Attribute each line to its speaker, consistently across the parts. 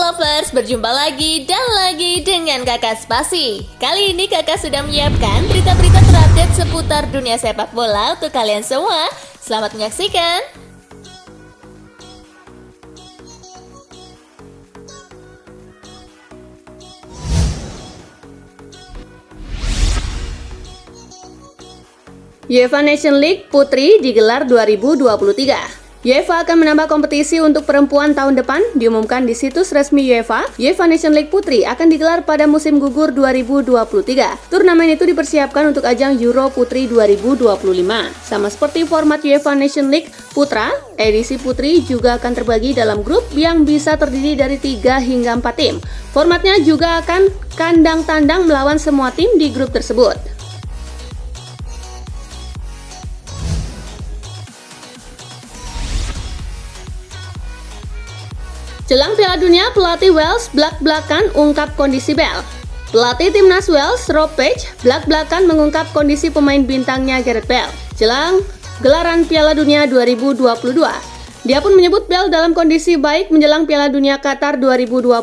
Speaker 1: Lovers, berjumpa lagi dan lagi dengan Kakak Spasi. Kali ini Kakak sudah menyiapkan berita-berita terupdate seputar dunia sepak bola untuk kalian semua. Selamat menyaksikan.
Speaker 2: UEFA Nations League Putri digelar 2023. UEFA akan menambah kompetisi untuk perempuan tahun depan, diumumkan di situs resmi UEFA. UEFA Nations League Putri akan digelar pada musim gugur 2023. Turnamen itu dipersiapkan untuk ajang Euro Putri 2025. Sama seperti format UEFA Nations League Putra, edisi Putri juga akan terbagi dalam grup yang bisa terdiri dari 3 hingga 4 tim. Formatnya juga akan kandang tandang melawan semua tim di grup tersebut. Jelang Piala Dunia, pelatih Wales blak-blakan ungkap kondisi Bale. Pelatih timnas Wales, Rob Page, blak-blakan mengungkap kondisi pemain bintangnya Gareth Bale jelang gelaran Piala Dunia 2022. Dia pun menyebut Bale dalam kondisi baik menjelang Piala Dunia Qatar 2022.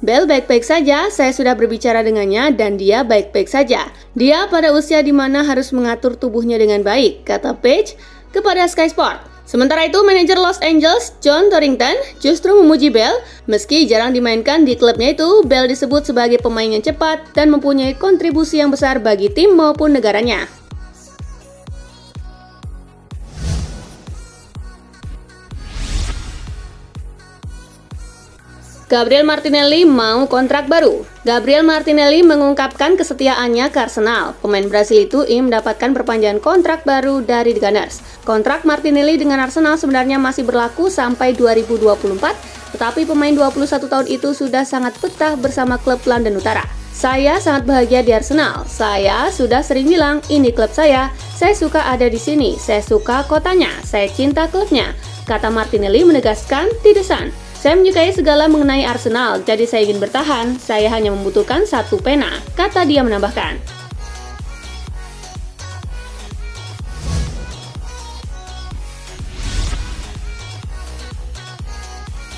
Speaker 2: Bale baik-baik saja, saya sudah berbicara dengannya dan dia baik-baik saja. Dia pada usia di mana harus mengatur tubuhnya dengan baik, kata Page kepada Sky Sport. Sementara itu, manajer Los Angeles, John Torrington, justru memuji Bale. Meski jarang dimainkan di klubnya itu, Bale disebut sebagai pemain yang cepat dan mempunyai kontribusi yang besar bagi tim maupun negaranya. Gabriel Martinelli mau kontrak baru. Gabriel Martinelli mengungkapkan kesetiaannya ke Arsenal. Pemain Brasil itu ingin mendapatkan perpanjangan kontrak baru dari The Gunners. Kontrak Martinelli dengan Arsenal sebenarnya masih berlaku sampai 2024, tetapi pemain 21 tahun itu sudah sangat betah bersama klub London Utara. Saya sangat bahagia di Arsenal. Saya sudah sering bilang, ini klub saya suka ada di sini, saya suka kotanya, saya cinta klubnya, kata Martinelli menegaskan di The Sun. Saya menyukai segala mengenai Arsenal, jadi saya ingin bertahan, saya hanya membutuhkan satu pena, kata dia menambahkan.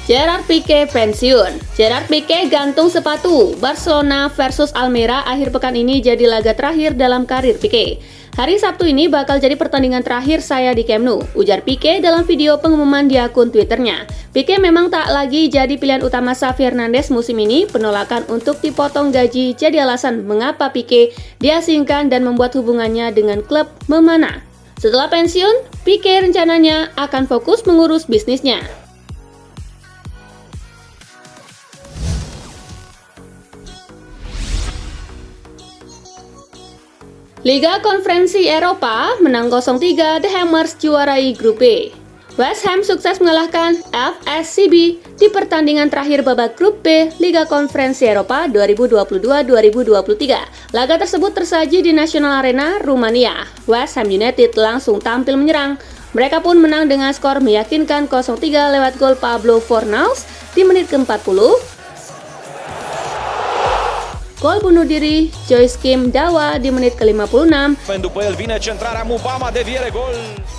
Speaker 2: Gerard Pique pensiun. Gerard Pique gantung sepatu. Barcelona versus Almeria akhir pekan ini jadi laga terakhir dalam karir Pique. Hari Sabtu ini bakal jadi pertandingan terakhir saya di Camp Nou, ujar Pique dalam video pengumuman di akun Twitternya. Pique memang tak lagi jadi pilihan utama Xavi Hernandez musim ini. Penolakan untuk dipotong gaji jadi alasan mengapa Pique diasingkan dan membuat hubungannya dengan klub memana. Setelah pensiun, Pique rencananya akan fokus mengurus bisnisnya. Liga Konferensi Eropa menang 0-3, The Hammers juarai grup B. West Ham sukses mengalahkan FSCB di pertandingan terakhir babak grup B Liga Konferensi Eropa 2022-2023. Laga tersebut tersaji di National Arena, Rumania. West Ham United langsung tampil menyerang. Mereka pun menang dengan skor meyakinkan 0-3 lewat gol Pablo Fornals di menit ke-40. Gol bunuh diri Joachim Dawa di menit ke-56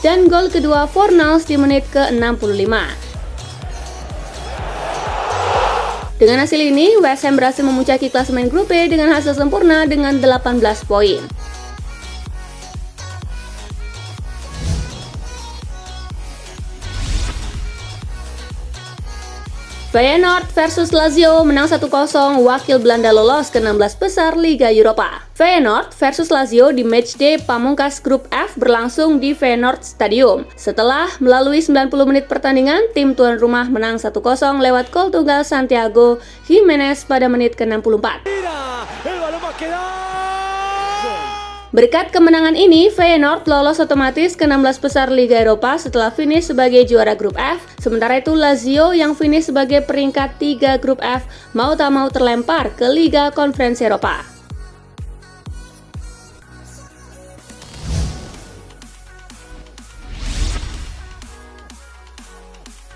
Speaker 2: dan gol kedua Fornals di menit ke-65. Dengan hasil ini, West Ham berhasil memuncaki klasemen grup B dengan hasil sempurna dengan 18 poin. Feyenoord versus Lazio menang 1-0, wakil Belanda lolos ke 16 besar Liga Eropa. Feyenoord versus Lazio di matchday pamungkas grup F berlangsung di Feyenoord Stadium. Setelah melalui 90 menit pertandingan, tim tuan rumah menang 1-0 lewat gol tunggal Santiago Jimenez pada menit ke-64. Berkat kemenangan ini, Feyenoord lolos otomatis ke 16 besar Liga Eropa setelah finish sebagai juara grup F. Sementara itu, Lazio yang finish sebagai peringkat 3 grup F mau tak mau terlempar ke Liga Konferensi Eropa.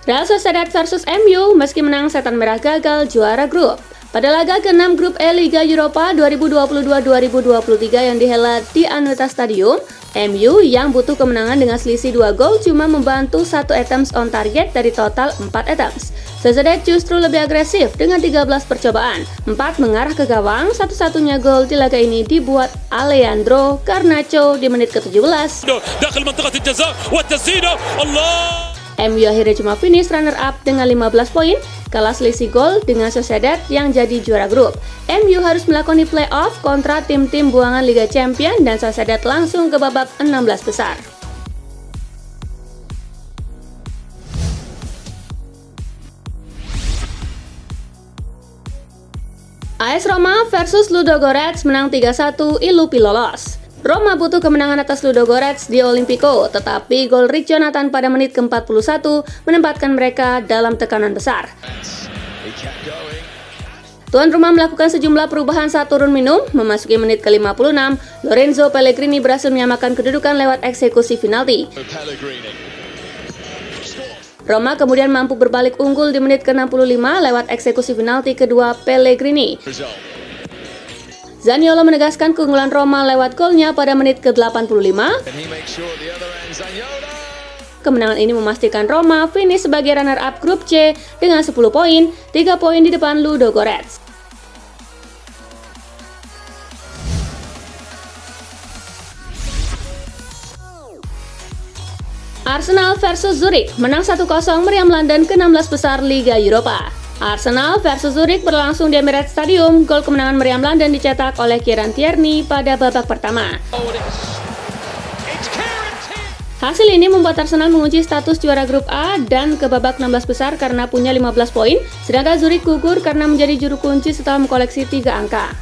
Speaker 2: Real Sociedad versus MU, meski menang setan merah gagal juara grup. Pada laga ke-6 Grup E Liga Eropa 2022-2023 yang dihelat di Anoeta Stadium, MU yang butuh kemenangan dengan selisih 2 gol cuma membantu 1 attempts on target dari total 4 attempts. Sociedad justru lebih agresif dengan 13 percobaan, 4 mengarah ke gawang, satu-satunya gol di laga ini dibuat Alejandro Garnacho di menit ke-17. MU akhirnya cuma finish runner up dengan 15 poin, kalah selisih gol dengan Sociedad yang jadi juara grup. MU harus melakoni playoff kontra tim-tim buangan Liga Champions dan Sociedad langsung ke babak 16 besar. AS Roma versus Ludogorets menang 3-1, Ilupi lolos. Roma butuh kemenangan atas Ludogorets di Olimpico, tetapi gol Rick Jonathan pada menit ke-41 menempatkan mereka dalam tekanan besar. Tuan rumah melakukan sejumlah perubahan saat turun minum. Memasuki menit ke-56, Lorenzo Pellegrini berhasil menyamakan kedudukan lewat eksekusi penalti. Roma kemudian mampu berbalik unggul di menit ke-65 lewat eksekusi penalti kedua Pellegrini. Zaniolo menegaskan keunggulan Roma lewat golnya pada menit ke-85. Kemenangan ini memastikan Roma finish sebagai runner-up grup C dengan 10 poin, 3 poin di depan Ludogorets. Arsenal versus Zurich menang 1-0 meriam London ke-16 besar Liga Eropa. Arsenal versus Zurich berlangsung di Emirates Stadium. Gol kemenangan meriam London dicetak oleh Kieran Tierney pada babak pertama. Hasil ini membuat Arsenal mengunci status juara grup A dan ke babak 16 besar karena punya 15 poin, sedangkan Zurich gugur karena menjadi juru kunci setelah mengkoleksi 3 angka.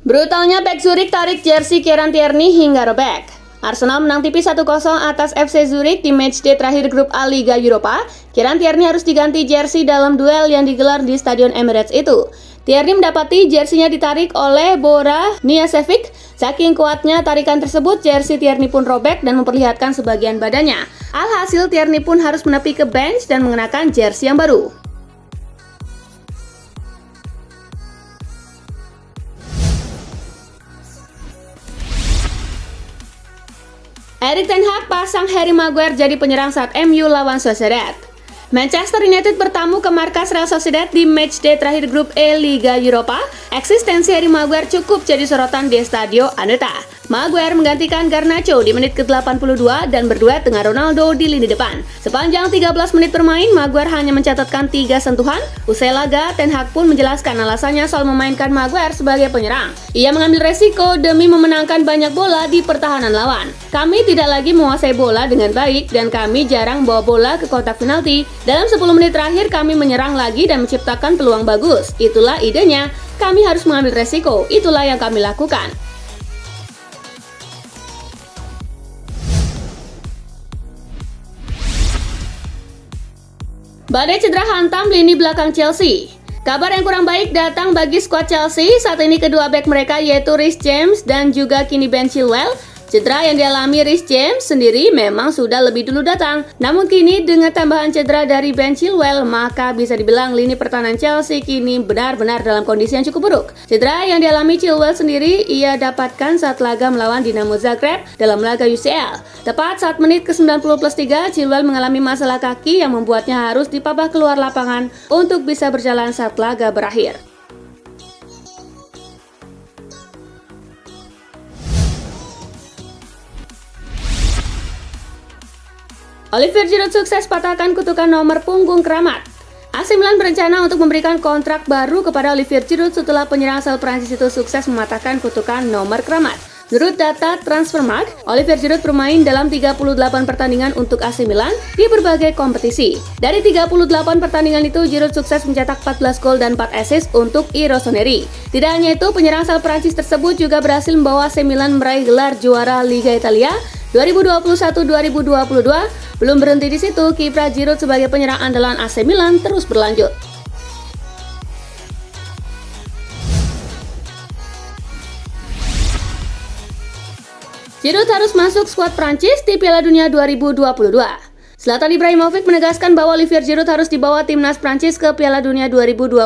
Speaker 2: Brutalnya bek Zurich tarik jersey Kieran Tierney hingga robek. Arsenal menang tipis 1-0 atas FC Zurich di matchday terakhir grup A Liga Eropa. Kieran Tierney harus diganti jersey dalam duel yang digelar di Stadion Emirates itu. Tierney mendapati jersinya ditarik oleh Bora Nijasevic. Saking kuatnya tarikan tersebut, jersey Tierney pun robek dan memperlihatkan sebagian badannya. Alhasil Tierney pun harus menepi ke bench dan mengenakan jersey yang baru. Erik ten Hag pasang Harry Maguire jadi penyerang saat MU lawan Sociedad. Manchester United bertamu ke markas Real Sociedad di matchday terakhir grup E Liga Eropa. Eksistensi Harry Maguire cukup jadi sorotan di Stadio Anoeta. Maguire menggantikan Garnacho di menit ke-82 dan berduet dengan Ronaldo di lini depan. Sepanjang 13 menit bermain, Maguire hanya mencatatkan 3 sentuhan. Usai laga, Ten Hag pun menjelaskan alasannya soal memainkan Maguire sebagai penyerang. Ia mengambil resiko demi memenangkan banyak bola di pertahanan lawan. Kami tidak lagi menguasai bola dengan baik dan kami jarang bawa bola ke kotak penalti. Dalam 10 menit terakhir kami menyerang lagi dan menciptakan peluang bagus. Itulah idenya. Kami harus mengambil resiko. Itulah yang kami lakukan. Badai cedera hantam lini belakang Chelsea. Kabar yang kurang baik datang bagi skuad Chelsea. Saat ini kedua bek mereka yaitu Reece James dan juga kini Ben Chilwell. Cedera yang dialami Reece James sendiri memang sudah lebih dulu datang. Namun kini dengan tambahan cedera dari Ben Chilwell, maka bisa dibilang lini pertahanan Chelsea kini benar-benar dalam kondisi yang cukup buruk. Cedera yang dialami Chilwell sendiri ia dapatkan saat laga melawan Dinamo Zagreb dalam laga UCL. Tepat saat menit ke-90+3, Chilwell mengalami masalah kaki yang membuatnya harus dipabah keluar lapangan untuk bisa berjalan saat laga berakhir. Olivier Giroud sukses patahkan kutukan nomor punggung keramat. AC Milan berencana untuk memberikan kontrak baru kepada Olivier Giroud setelah penyerang asal Prancis itu sukses mematahkan kutukan nomor keramat. Menurut data Transfermarkt, Olivier Giroud bermain dalam 38 pertandingan untuk AC Milan di berbagai kompetisi. Dari 38 pertandingan itu, Giroud sukses mencetak 14 gol dan 4 assist untuk I Rossoneri. Tidak hanya itu, penyerang asal Prancis tersebut juga berhasil membawa AC Milan meraih gelar juara Liga Italia 2021-2022. Belum berhenti di situ, kiprah Giroud sebagai penyerang andalan AC Milan terus berlanjut. Giroud harus masuk skuad Prancis di Piala Dunia 2022. Zlatan Ibrahimovic menegaskan bahwa Olivier Giroud harus dibawa timnas Prancis ke Piala Dunia 2022.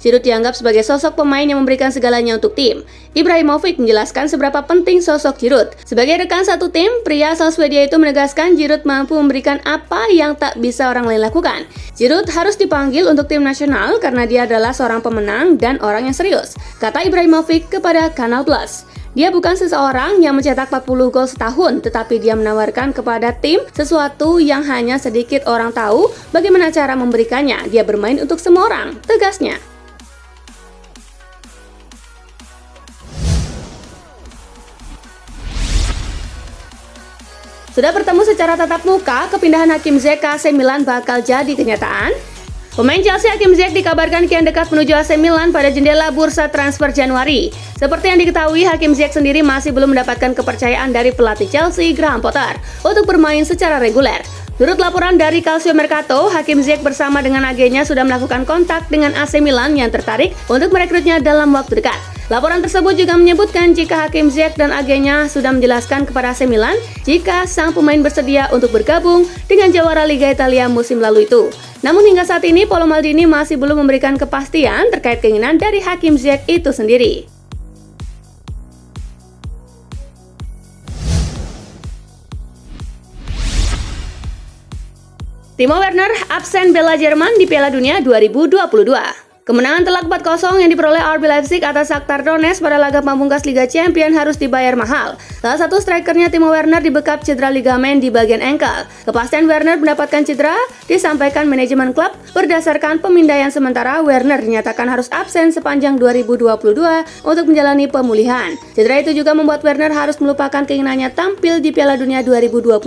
Speaker 2: Giroud dianggap sebagai sosok pemain yang memberikan segalanya untuk tim. Ibrahimovic menjelaskan seberapa penting sosok Giroud. Sebagai rekan satu tim, pria asal Swedia itu menegaskan Giroud mampu memberikan apa yang tak bisa orang lain lakukan. Giroud harus dipanggil untuk tim nasional karena dia adalah seorang pemenang dan orang yang serius, kata Ibrahimovic kepada Canal Plus. Dia bukan seseorang yang mencetak 40 gol setahun, tetapi dia menawarkan kepada tim sesuatu yang hanya sedikit orang tahu bagaimana cara memberikannya. Dia bermain untuk semua orang, tegasnya. Sudah bertemu secara tatap muka, kepindahan Hakim Ziyech ke AC Milan bakal jadi kenyataan. Pemain Chelsea Hakim Ziyech dikabarkan kian dekat menuju AC Milan pada jendela bursa transfer Januari. Seperti yang diketahui, Hakim Ziyech sendiri masih belum mendapatkan kepercayaan dari pelatih Chelsea, Graham Potter, untuk bermain secara reguler. Menurut laporan dari Calcio Mercato, Hakim Ziyech bersama dengan agennya sudah melakukan kontak dengan AC Milan yang tertarik untuk merekrutnya dalam waktu dekat. Laporan tersebut juga menyebutkan jika Hakim Ziyech dan agennya sudah menjelaskan kepada AC Milan jika sang pemain bersedia untuk bergabung dengan jawara Liga Italia musim lalu itu. Namun hingga saat ini, Paolo Maldini masih belum memberikan kepastian terkait keinginan dari Hakim Ziyech itu sendiri. Timo Werner absen bela Jerman di Piala Dunia 2022. Kemenangan telak 4-0 yang diperoleh RB Leipzig atas Shakhtar Donetsk pada laga pamungkas Liga Champions harus dibayar mahal. Salah satu strikernya Timo Werner dibekap cedera ligamen di bagian ankle. Kepastian Werner mendapatkan cedera disampaikan manajemen klub. Berdasarkan pemindaian sementara, Werner dinyatakan harus absen sepanjang 2022 untuk menjalani pemulihan. Cedera itu juga membuat Werner harus melupakan keinginannya tampil di Piala Dunia 2022,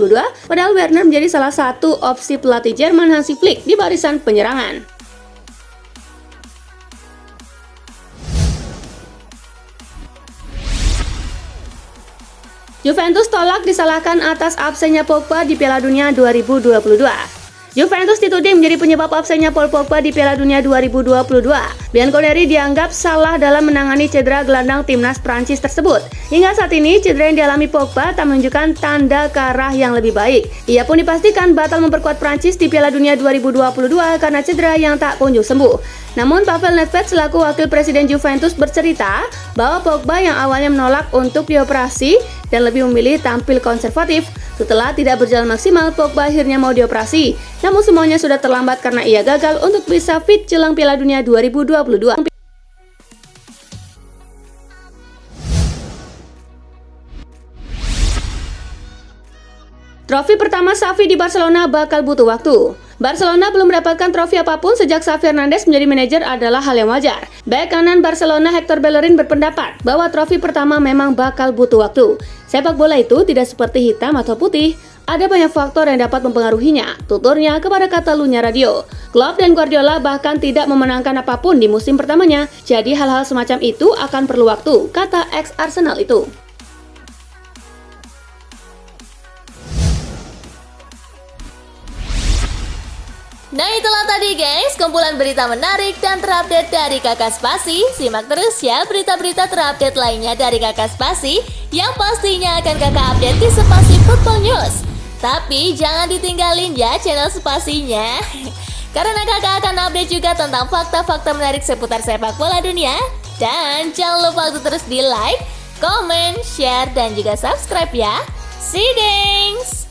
Speaker 2: padahal Werner menjadi salah satu opsi pelatih Jerman Hansi Flick di barisan penyerangan. Juventus tolak disalahkan atas absennya Pogba di Piala Dunia 2022. Juventus dituding menjadi penyebab absennya Paul Pogba di Piala Dunia 2022. Bianconeri dianggap salah dalam menangani cedera gelandang timnas Prancis tersebut. Hingga saat ini, cedera yang dialami Pogba tak menunjukkan tanda ke arah yang lebih baik. Ia pun dipastikan batal memperkuat Prancis di Piala Dunia 2022 karena cedera yang tak kunjung sembuh. Namun, Pavel Nedved selaku wakil presiden Juventus bercerita bahwa Pogba yang awalnya menolak untuk dioperasi dan lebih memilih tampil konservatif. Setelah tidak berjalan maksimal, Pogba akhirnya mau dioperasi. Namun semuanya sudah terlambat karena ia gagal untuk bisa fit jelang Piala Dunia 2022. Trofi pertama Xavi di Barcelona bakal butuh waktu. Barcelona belum mendapatkan trofi apapun sejak Xavi Hernandez menjadi manajer adalah hal yang wajar. Bek kanan Barcelona Hector Bellerin berpendapat bahwa trofi pertama memang bakal butuh waktu. Sepak bola itu tidak seperti hitam atau putih. Ada banyak faktor yang dapat mempengaruhinya, tuturnya kepada Catalunya Radio. Klopp dan Guardiola bahkan tidak memenangkan apapun di musim pertamanya, jadi hal-hal semacam itu akan perlu waktu, kata ex-Arsenal itu.
Speaker 1: Nah itulah tadi guys, kumpulan berita menarik dan terupdate dari Kakak Spasi. Simak terus ya berita-berita terupdate lainnya dari Kakak Spasi yang pastinya akan Kakak update di Spasi Football News. Tapi jangan ditinggalin ya channel Spasinya, karena Kakak akan update juga tentang fakta-fakta menarik seputar sepak bola dunia. Dan jangan lupa untuk terus di like, comment, share, dan juga subscribe ya. See you gengs!